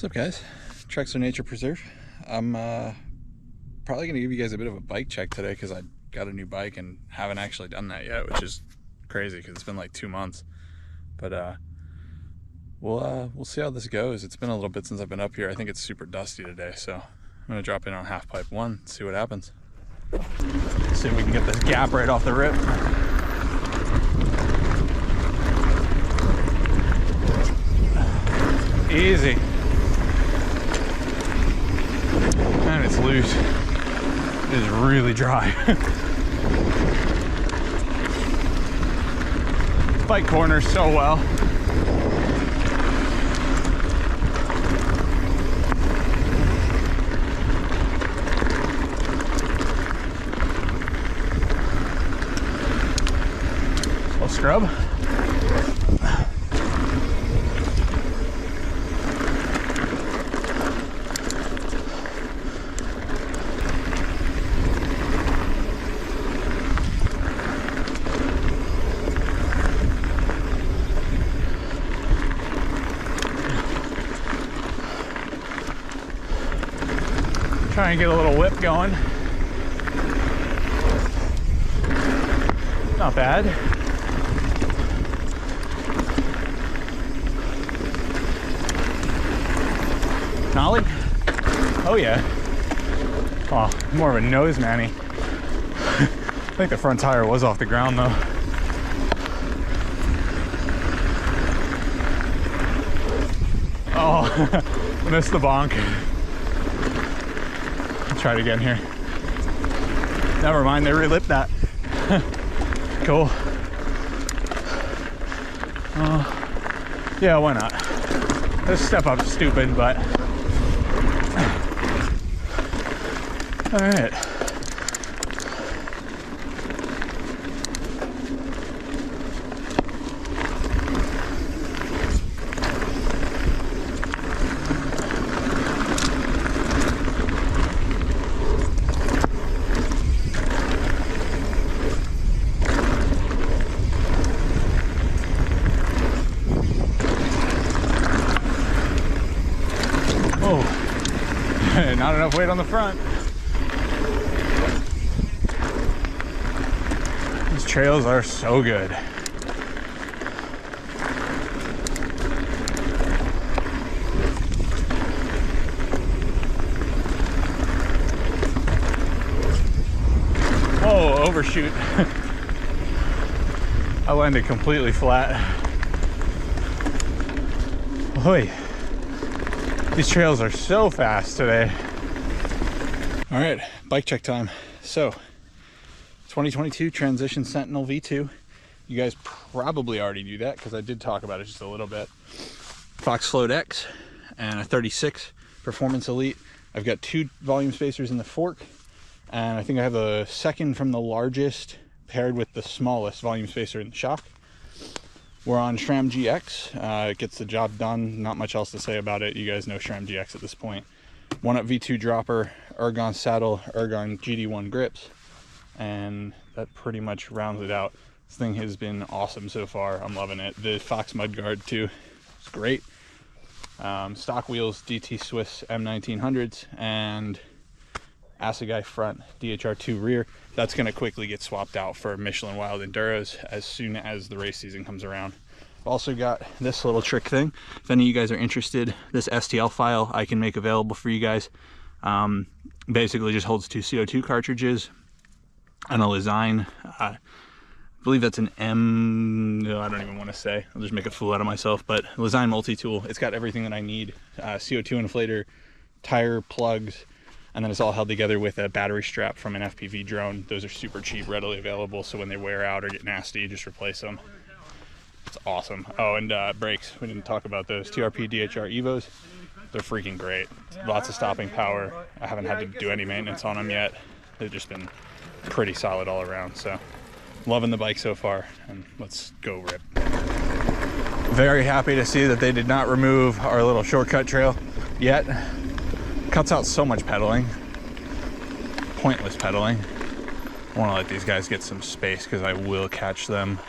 What's up, guys? Trexler Nature Preserve. I'm probably going to give you guys a bit of a bike check today because I got a new bike and haven't actually done that yet, which is crazy because it's been like 2 months. But we'll see how this goes. It's been a little bit since I've been up here. I think it's super dusty today, so I'm going to drop in on half pipe 1, see what happens. See if we can get this gap right off the rip. Easy. And it's loose. It is really dry. Bike corners so well. Little scrub. Try and get a little whip going. Not bad. Nollie? Oh yeah. Oh, more of a nose manny. I think the front tire was off the ground though. Oh, missed the bonk. Try it again here. Never mind, they re-lipped that. Cool. Yeah, why not? This step up's stupid, but all right. Not enough weight on the front. These trails are so good. Oh, overshoot. I landed completely flat. Hoy. These trails are so fast today. All right, bike check time. So, 2022 Transition Sentinel V2. You guys probably already knew that because I did talk about it just a little bit. Fox Float X and a 36 Performance Elite. I've got 2 volume spacers in the fork, and I think I have the second from the largest paired with the smallest volume spacer in the shock. We're on SRAM GX. It gets the job done. Not much else to say about it. You guys know SRAM GX at this point. 1-up V2 dropper, Ergon saddle, Ergon GD1 grips, and that pretty much rounds it out. This thing has been awesome so far. I'm loving it. The Fox mudguard too, it's great. Stock wheels, DT Swiss M1900s, and Assegai front, DHR2 rear. That's going to quickly get swapped out for Michelin Wild Enduros as soon as the race season comes around. I've also got this little trick thing. If any of you guys are interested, this STL file I can make available for you guys. Basically just holds 2 CO2 cartridges and a Lezyne. I believe that's an M, no, I don't even want to say. I'll just make a fool out of myself, but Lezyne multi-tool. It's got everything that I need. CO2 inflator, tire plugs, and then it's all held together with a battery strap from an FPV drone. Those are super cheap, readily available, so when they wear out or get nasty, you just replace them. It's awesome. Oh, and brakes. We didn't talk about those. TRP DHR Evos. They're freaking great. Lots of stopping power. I haven't had to do any maintenance on them yet. They've just been pretty solid all around. So, loving the bike so far, and let's go rip. Very happy to see that they did not remove our little shortcut trail yet. Cuts out so much pedaling. Pointless pedaling. I want to let these guys get some space because I will catch them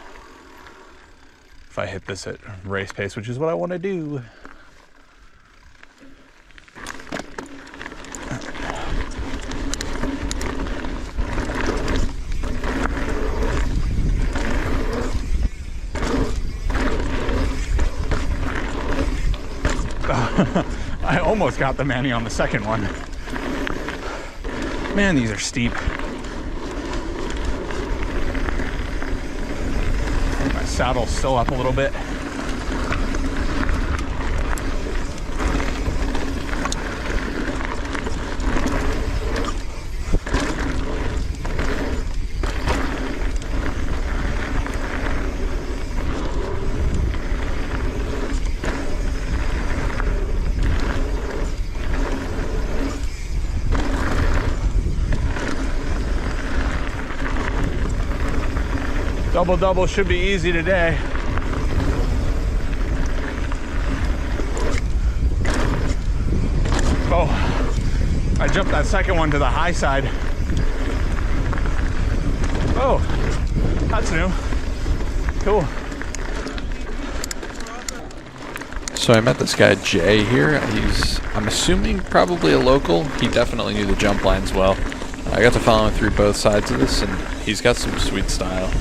if I hit this at race pace, which is what I want to do. I almost got the Manny on the second one. Man, these are steep. My saddle's still up a little bit. Double should be easy today. Oh, I jumped that second one to the high side. Oh, that's new. Cool. So I met this guy Jay here. I'm assuming probably a local. He definitely knew the jump lines well. I got to follow him through both sides of this, and he's got some sweet style.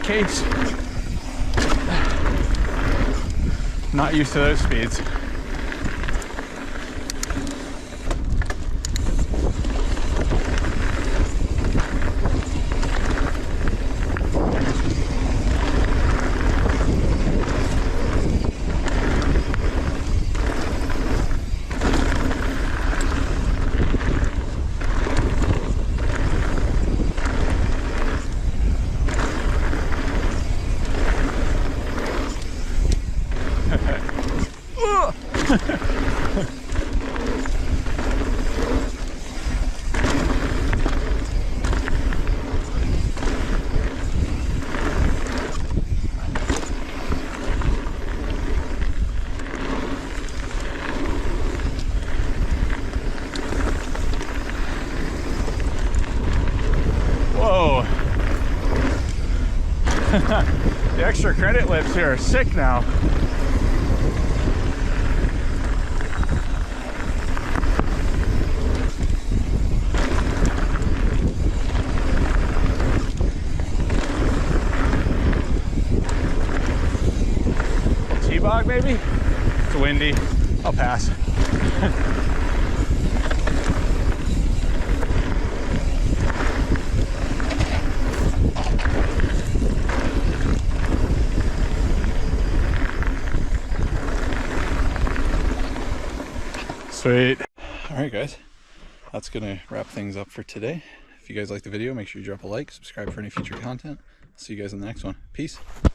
Case. Not used to those speeds. Whoa. The extra credit lips here are sick now. T-bog maybe? It's windy. I'll pass. Sweet. All right, guys, that's gonna wrap things up for today. If you guys like the video, make sure you drop a like, subscribe for any future content. See you guys in the next one. Peace.